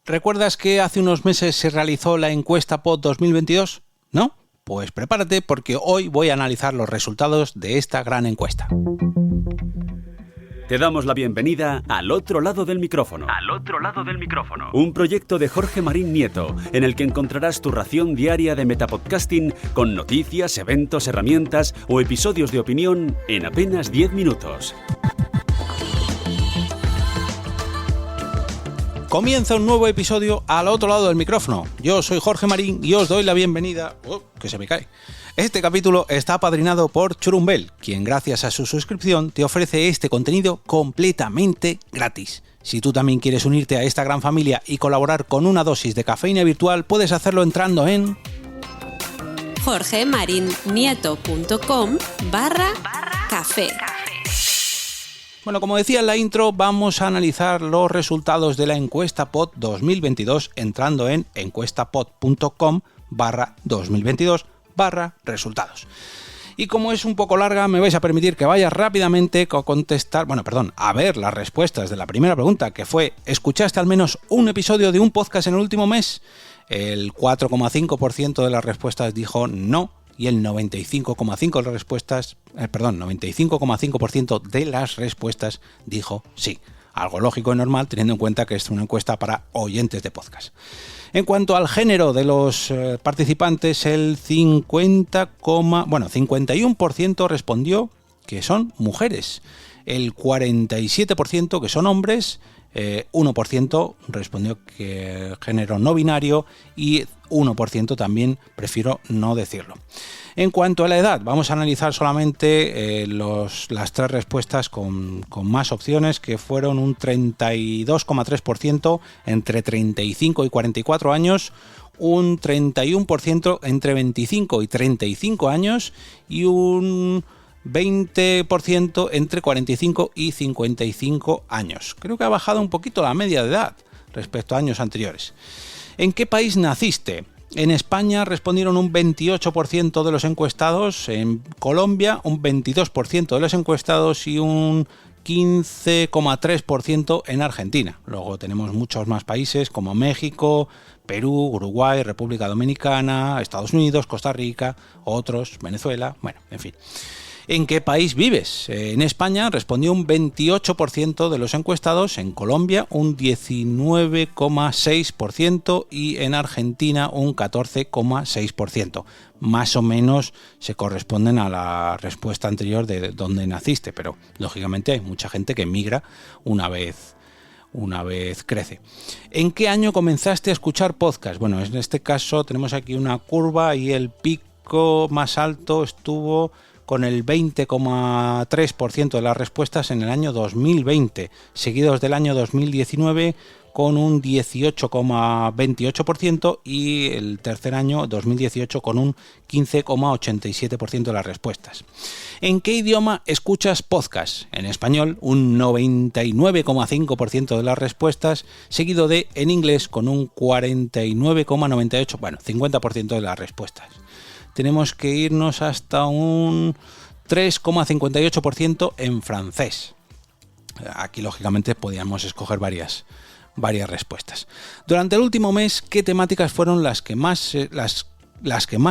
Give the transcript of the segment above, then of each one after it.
¿Recuerdas que hace unos meses se realizó la encuesta POD 2022? ¿No? Pues prepárate porque hoy voy a analizar los resultados de esta gran encuesta. Te damos la bienvenida al otro lado del micrófono. Al otro lado del micrófono. Un proyecto de Jorge Marín Nieto, en el que encontrarás tu ración diaria de metapodcasting con noticias, eventos, herramientas o episodios de opinión en apenas 10 minutos. Comienza un nuevo episodio al otro lado del micrófono. Yo soy Jorge Marín y os doy la bienvenida... que se me cae. Este capítulo está apadrinado por Churumbel, quien gracias a su suscripción te ofrece este contenido completamente gratis. Si tú también quieres unirte a esta gran familia y colaborar con una dosis de cafeína virtual, puedes hacerlo entrando en jorgemarinieto.com/café. Bueno, como decía en la intro, vamos a analizar los resultados de la encuesta POD 2022 entrando en encuestapod.com/2022/resultados. Y como es un poco larga, me vais a permitir que vaya rápidamente a ver las respuestas de la primera pregunta, que fue: ¿escuchaste al menos un episodio de un podcast en el último mes? El 4,5% de las respuestas dijo no. Y el 95,5% de las respuestas dijo sí. Algo lógico y normal, teniendo en cuenta que es una encuesta para oyentes de podcast. En cuanto al género de los participantes, el 51% respondió que son mujeres, el 47% que son hombres, 1% respondió que género no binario y 1% también prefiero no decirlo. En cuanto a la edad, vamos a analizar solamente las tres respuestas con más opciones, que fueron un 32,3% entre 35 y 44 años, un 31% entre 25 y 35 años y un 20% entre 45 y 55 años. Creo que ha bajado un poquito la media de edad respecto a años anteriores. ¿En qué país naciste? En España respondieron un 28% de los encuestados, en Colombia un 22% de los encuestados y un 15,3% en Argentina. Luego tenemos muchos más países como México, Perú, Uruguay, República Dominicana, Estados Unidos, Costa Rica, otros, Venezuela, bueno, en fin. ¿En qué país vives? En España respondió un 28% de los encuestados, en Colombia un 19,6% y en Argentina un 14,6%. Más o menos se corresponden a la respuesta anterior de dónde naciste, pero lógicamente hay mucha gente que migra una vez crece. ¿En qué año comenzaste a escuchar podcast? Bueno, en este caso tenemos aquí una curva y el pico más alto estuvo con el 20,3% de las respuestas en el año 2020, seguidos del año 2019 con un 18,28% y el tercer año 2018 con un 15,87% de las respuestas. ¿En qué idioma escuchas podcast? En español, un 99,5% de las respuestas, seguido de en inglés con un 49,98%, 50% de las respuestas. Tenemos que irnos hasta un 3,58% en francés. Aquí, lógicamente, podíamos escoger varias respuestas. Durante el último mes, ¿qué temáticas fueron las que más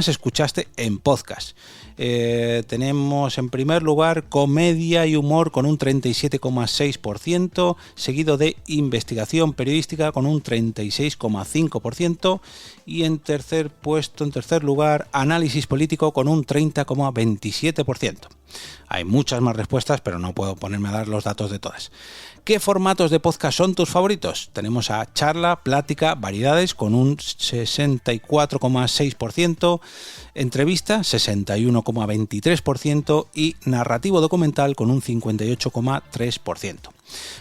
escuchaste en podcast? Tenemos en primer lugar comedia y humor con un 37,6%, seguido de investigación periodística con un 36,5% y en tercer lugar análisis político con un 30,27%. Hay muchas más respuestas, pero no puedo ponerme a dar los datos de todas. ¿Qué formatos de podcast son tus favoritos? Tenemos a charla, plática, variedades con un 64,6%, entrevista 61,23% y narrativo documental con un 58,3%.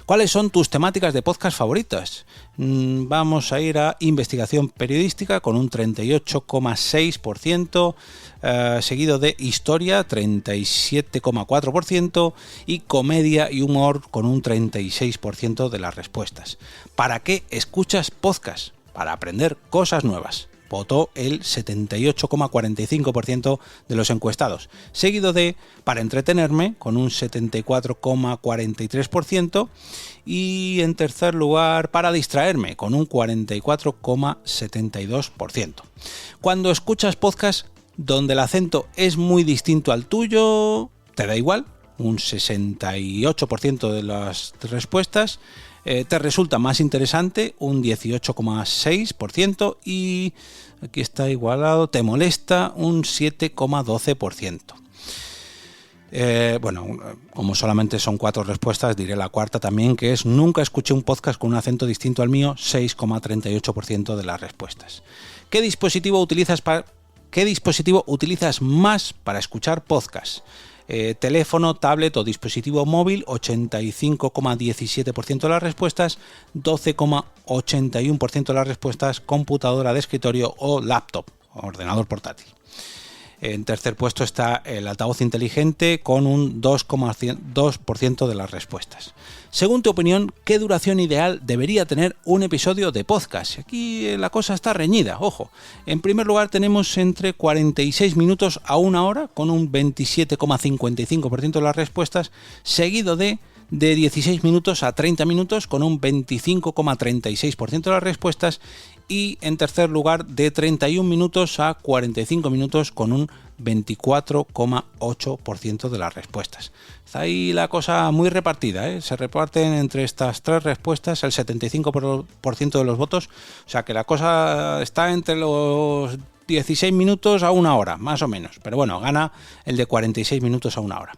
¿Cuáles son tus temáticas de podcast favoritas? Vamos a ir a investigación periodística con un 38,6%, seguido de historia 37,4% y comedia y humor con un 36% de las respuestas. ¿Para qué escuchas podcast? Para aprender cosas nuevas. votó el 78,45% de los encuestados, seguido de para entretenerme con un 74,43% y en tercer lugar para distraerme con un 44,72%. Cuando escuchas podcast donde el acento es muy distinto al tuyo, ¿te da igual? Un 68% de las respuestas. Te resulta más interesante, un 18,6%, y aquí está igualado, te molesta, un 7,12%. Bueno, como solamente son 4 respuestas, diré la cuarta también, que es nunca escuché un podcast con un acento distinto al mío, 6,38% de las respuestas. ¿Qué dispositivo utilizas más para escuchar podcast? Teléfono, tablet o dispositivo móvil, 85,17% de las respuestas, 12,81% de las respuestas, computadora de escritorio o laptop, ordenador portátil. En tercer puesto está el altavoz inteligente con un 2,2% de las respuestas. Según tu opinión, ¿qué duración ideal debería tener un episodio de podcast? Aquí la cosa está reñida, ojo. En primer lugar tenemos entre 46 minutos a 1 hora con un 27,55% de las respuestas, seguido de 16 minutos a 30 minutos con un 25,36% de las respuestas, y en tercer lugar de 31 minutos a 45 minutos con un 24,8% de las respuestas. Está ahí la cosa muy repartida, ¿eh? Se reparten entre estas 3 respuestas el 75% de los votos, o sea que la cosa está entre los 16 minutos a 1 hora, más o menos, pero bueno, gana el de 46 minutos a 1 hora.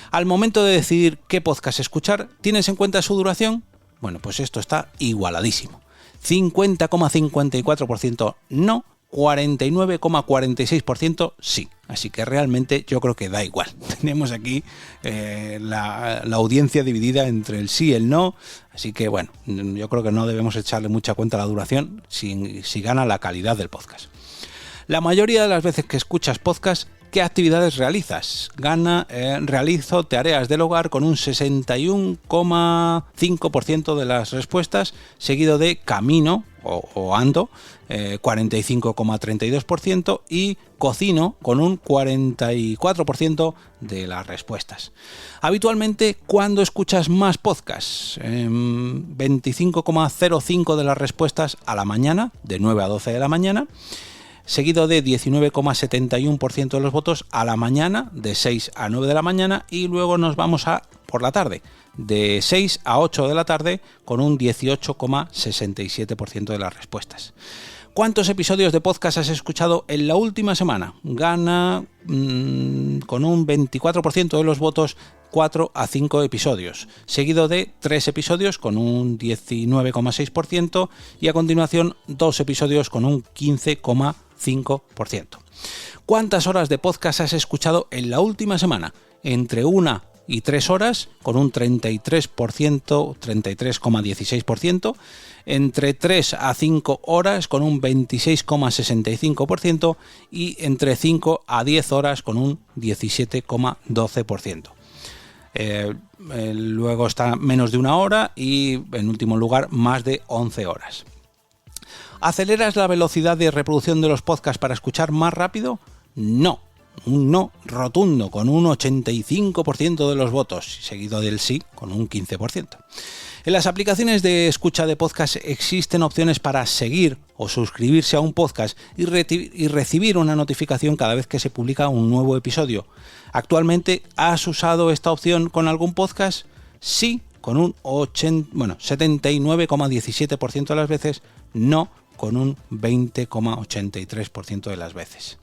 Al momento de decidir qué podcast escuchar, ¿tienes en cuenta su duración? Bueno, pues esto está igualadísimo. 50,54% no, 49,46% sí. Así que realmente yo creo que da igual. Tenemos aquí la audiencia dividida entre el sí y el no. Así que bueno, yo creo que no debemos echarle mucha cuenta a la duración si gana la calidad del podcast. La mayoría de las veces que escuchas podcast, ¿qué actividades realizas? Realizo tareas del hogar con un 61,5% de las respuestas, seguido de camino o ando, 45,32%, y cocino con un 44% de las respuestas. Habitualmente, ¿cuándo escuchas más podcasts? 25,05% de las respuestas a la mañana, de 9 a 12 de la mañana, seguido de 19,71% de los votos a la mañana, de 6 a 9 de la mañana, y luego nos vamos a por la tarde, de 6 a 8 de la tarde, con un 18,67% de las respuestas. ¿Cuántos episodios de podcast has escuchado en la última semana? Gana con un 24% de los votos 4 a 5 episodios, seguido de 3 episodios con un 19,6% y a continuación 2 episodios con un 15,5%. ¿Cuántas horas de podcast has escuchado en la última semana? Entre 1 y 3 horas con un 33,16%, entre 3 a 5 horas con un 26,65% y entre 5 a 10 horas con un 17,12%. Luego está menos de 1 hora y en último lugar más de 11 horas. ¿Aceleras la velocidad de reproducción de los podcasts para escuchar más rápido? No. Un no rotundo con un 85% de los votos, seguido del sí con un 15%. En las aplicaciones de escucha de podcast existen opciones para seguir o suscribirse a un podcast y recibir una notificación cada vez que se publica un nuevo episodio. ¿Actualmente has usado esta opción con algún podcast? Sí, con un 79,17% de las veces, no, con un 20,83% de las veces.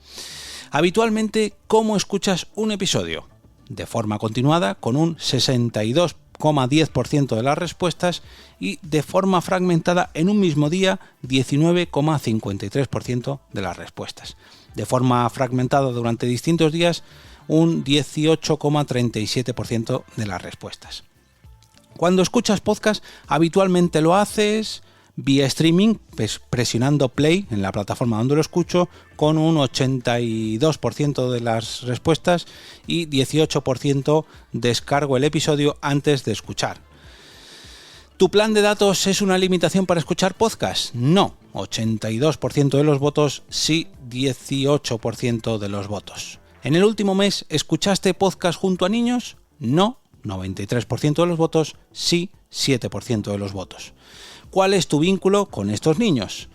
Habitualmente, ¿cómo escuchas un episodio? De forma continuada, con un 62,10% de las respuestas, y de forma fragmentada en un mismo día, 19,53% de las respuestas. De forma fragmentada durante distintos días, un 18,37% de las respuestas. Cuando escuchas podcast, habitualmente lo haces vía streaming, presionando play en la plataforma donde lo escucho, con un 82% de las respuestas, y 18% descargo el episodio antes de escuchar. ¿Tu plan de datos es una limitación para escuchar podcast? No. 82% de los votos, sí 18% de los votos. ¿En el último mes escuchaste podcast junto a niños? No, 93% de los votos, sí 7% de los votos. ¿Cuál es tu vínculo con estos niños?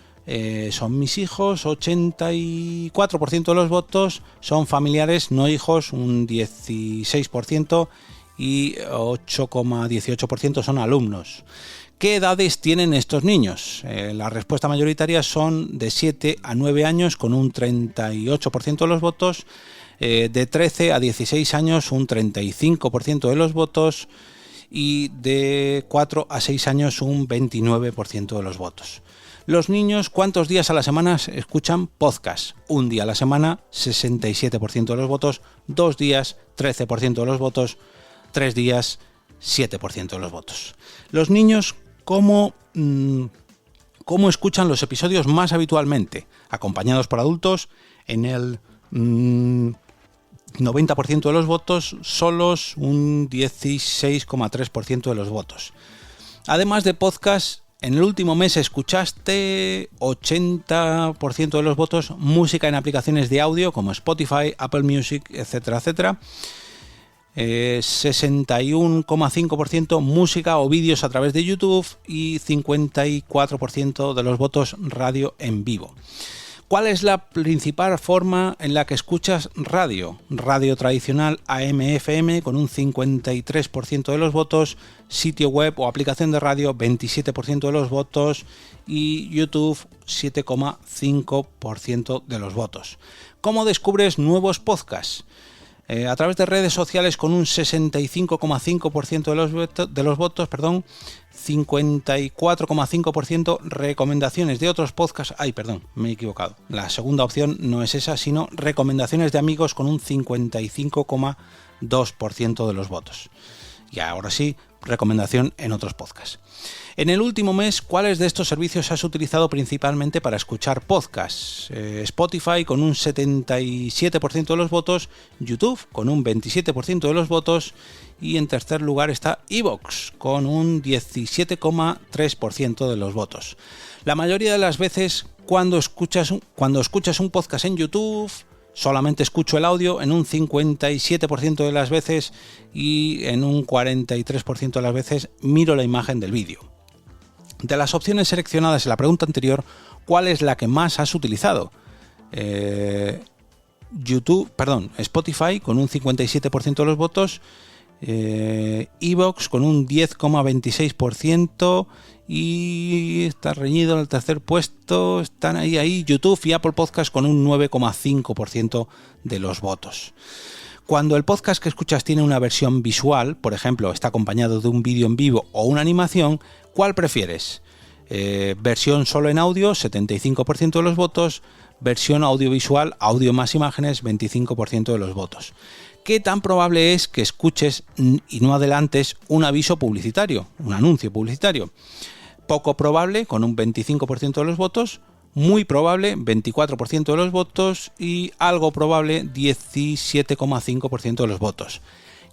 Son mis hijos, 84% de los votos, son familiares, no hijos, un 16%, y 8,18% son alumnos. ¿Qué edades tienen estos niños? La respuesta mayoritaria son de 7 a 9 años con un 38% de los votos, de 13 a 16 años un 35% de los votos y de 4 a 6 años un 29% de los votos. Los niños, ¿cuántos días a la semana escuchan podcast? Un día a la semana, 67% de los votos, 2 días, 13% de los votos, 3 días, 7% de los votos. Los niños, ¿cómo escuchan los episodios más habitualmente? Acompañados por adultos, en el 90% de los votos, solos un 16,3% de los votos. Además de podcast, en el último mes escuchaste 80% de los votos música en aplicaciones de audio como Spotify, Apple Music, etcétera, etcétera. 61,5% música o vídeos a través de YouTube y 54% de los votos radio en vivo. ¿Cuál es la principal forma en la que escuchas radio? Radio tradicional AM/FM con un 53% de los votos, sitio web o aplicación de radio 27% de los votos y YouTube 7,5% de los votos. ¿Cómo descubres nuevos podcasts? A través de redes sociales con un 65,5% de los votos, 54,5% recomendaciones de otros podcasts. Me he equivocado. La segunda opción no es esa, sino recomendaciones de amigos con un 55,2% de los votos. Y ahora sí, recomendación en otros podcasts. En el último mes, ¿cuáles de estos servicios has utilizado principalmente para escuchar podcasts? Spotify con un 77% de los votos, YouTube con un 27% de los votos y en tercer lugar está iVoox con un 17,3% de los votos. La mayoría de las veces cuando escuchas un podcast en YouTube, solamente escucho el audio en un 57% de las veces y en un 43% de las veces miro la imagen del vídeo. De las opciones seleccionadas en la pregunta anterior, ¿cuál es la que más has utilizado? Spotify con un 57% de los votos, iVoox con un 10,26% y está reñido en el tercer puesto, están ahí YouTube y Apple Podcast con un 9,5% de los votos. Cuando el podcast que escuchas tiene una versión visual, por ejemplo, está acompañado de un vídeo en vivo o una animación, ¿cuál prefieres? Versión solo en audio, 75% de los votos, versión audiovisual, audio más imágenes, 25% de los votos. ¿Qué tan probable es que escuches y no adelantes un aviso publicitario, un anuncio publicitario? Poco probable, con un 25% de los votos, muy probable, 24% de los votos y algo probable, 17,5% de los votos.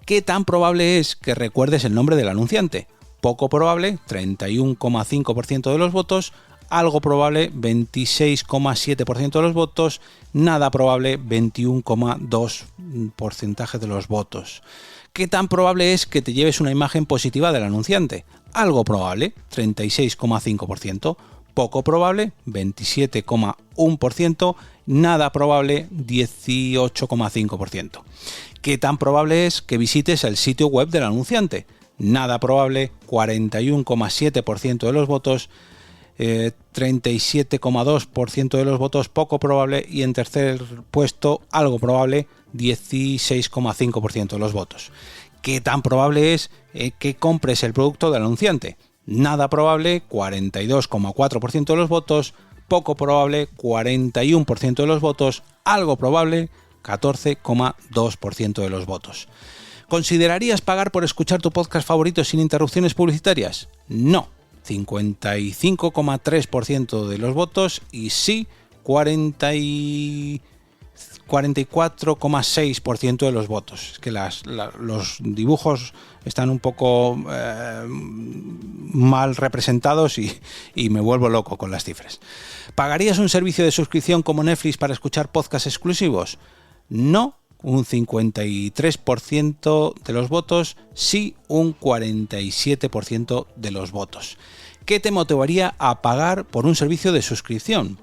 ¿Qué tan probable es que recuerdes el nombre del anunciante? Poco probable, 31,5% de los votos, algo probable, 26,7% de los votos, nada probable, 21,2% de los votos. ¿Qué tan probable es que te lleves una imagen positiva del anunciante? Algo probable, 36,5%, poco probable, 27,1%, nada probable, 18,5%. ¿Qué tan probable es que visites el sitio web del anunciante? Nada probable, 41,7% de los votos, 37,2% de los votos, poco probable, y en tercer puesto, algo probable, 16,5% de los votos. ¿Qué tan probable es que compres el producto del anunciante? Nada probable, 42,4% de los votos, poco probable, 41% de los votos, algo probable, 14,2% de los votos. ¿Considerarías pagar por escuchar tu podcast favorito sin interrupciones publicitarias? No, 55,3% de los votos y sí, 44,2% 44,6% de los votos. Es que los dibujos están un poco mal representados y me vuelvo loco con las cifras. ¿Pagarías un servicio de suscripción como Netflix para escuchar podcasts exclusivos? No, un 53% de los votos, sí, un 47% de los votos. ¿Qué te motivaría a pagar por un servicio de suscripción?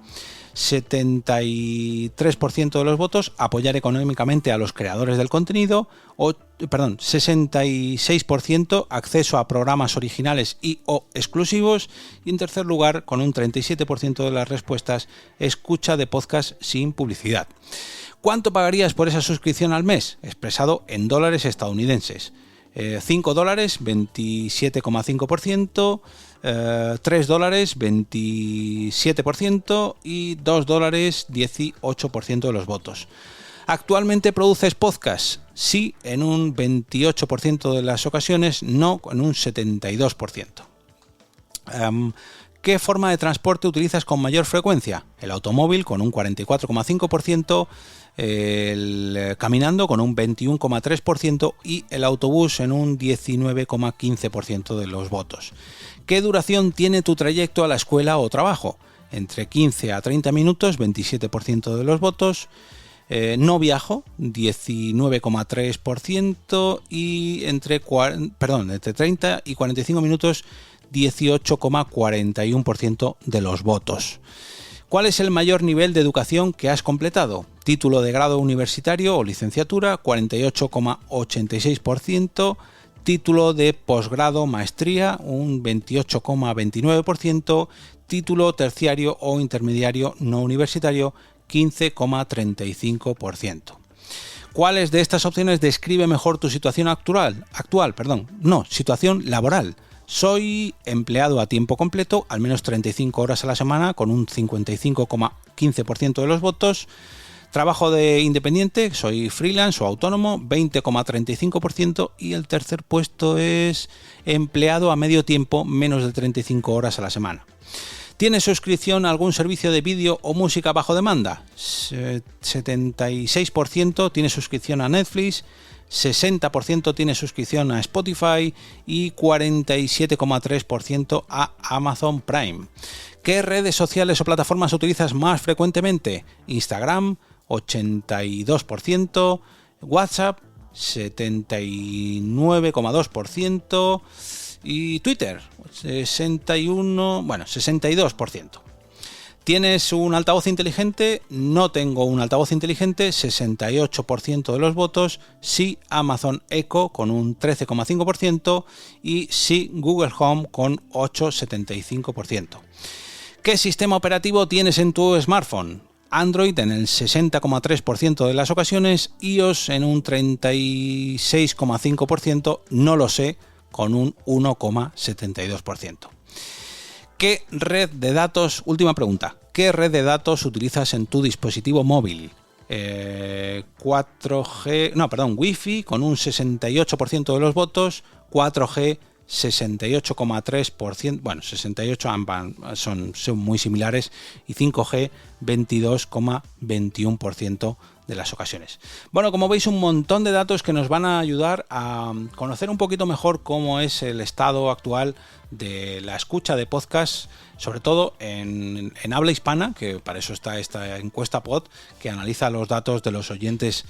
73% de los votos, apoyar económicamente a los creadores del contenido, 66% acceso a programas originales y o exclusivos, y en tercer lugar, con un 37% de las respuestas, escucha de podcast sin publicidad. ¿Cuánto pagarías por esa suscripción al mes? Expresado en dólares estadounidenses. $5, 27,5%, $3, 27% y $2, 18% de los votos. ¿Actualmente produces podcast? Sí, en un 28% de las ocasiones, no en un 72%. ¿Qué forma de transporte utilizas con mayor frecuencia? El automóvil con un 44,5%, el caminando con un 21,3% y el autobús en un 19,15% de los votos. ¿Qué duración tiene tu trayecto a la escuela o trabajo? Entre 15 a 30 minutos, 27% de los votos. No viajo, 19,3% y entre 30 y 45 minutos, 18,41% de los votos. ¿Cuál es el mayor nivel de educación que has completado? Título de grado universitario o licenciatura, 48,86%. Título de posgrado, maestría, un 28,29%. Título terciario o intermediario no universitario, 15,35%. ¿Cuáles de estas opciones describe mejor tu situación situación laboral? Soy empleado a tiempo completo, al menos 35 horas a la semana, con un 55,15% de los votos. Trabajo de independiente, soy freelance o autónomo, 20,35%. Y el tercer puesto es empleado a medio tiempo, menos de 35 horas a la semana. ¿Tienes suscripción a algún servicio de vídeo o música bajo demanda? 76% tiene suscripción a Netflix, 60% tiene suscripción a Spotify y 47,3% a Amazon Prime. ¿Qué redes sociales o plataformas utilizas más frecuentemente? Instagram, 82%, WhatsApp, 79,2% y Twitter, 62%. ¿Tienes un altavoz inteligente? No tengo un altavoz inteligente, 68% de los votos, sí Amazon Echo con un 13,5% y sí Google Home con 8,75%. ¿Qué sistema operativo tienes en tu smartphone? Android en el 60,3% de las ocasiones, iOS en un 36,5%, no lo sé, con un 1,72%. ¿Qué red de datos? Última pregunta. ¿Qué red de datos utilizas en tu dispositivo móvil? Wi-Fi con un 68% de los votos, 4G 68,3%, bueno, 68 ambas son muy similares, y 5G 22,21% de las ocasiones. Bueno, como veis, un montón de datos que nos van a ayudar a conocer un poquito mejor cómo es el estado actual de la escucha de podcast, sobre todo en habla hispana, que para eso está esta encuesta pod, que analiza los datos de los oyentes,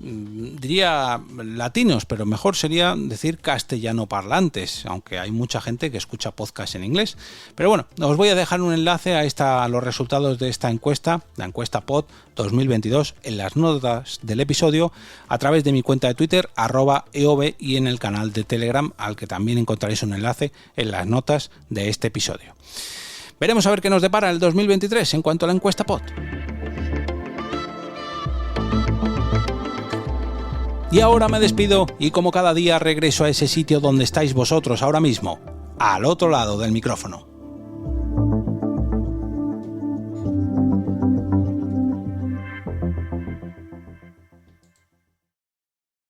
diría latinos, pero mejor sería decir castellano parlantes, aunque hay mucha gente que escucha podcast en inglés. Pero bueno, os voy a dejar un enlace a los resultados de esta encuesta, la encuesta pod 2022, en las notas del episodio, a través de mi cuenta de Twitter, @eov, y en el canal de Telegram, al que también encontraréis un enlace en las notas de este episodio. Veremos a ver qué nos depara el 2023 en cuanto a la encuesta pod. Y ahora me despido y, como cada día, regreso a ese sitio donde estáis vosotros ahora mismo, al otro lado del micrófono.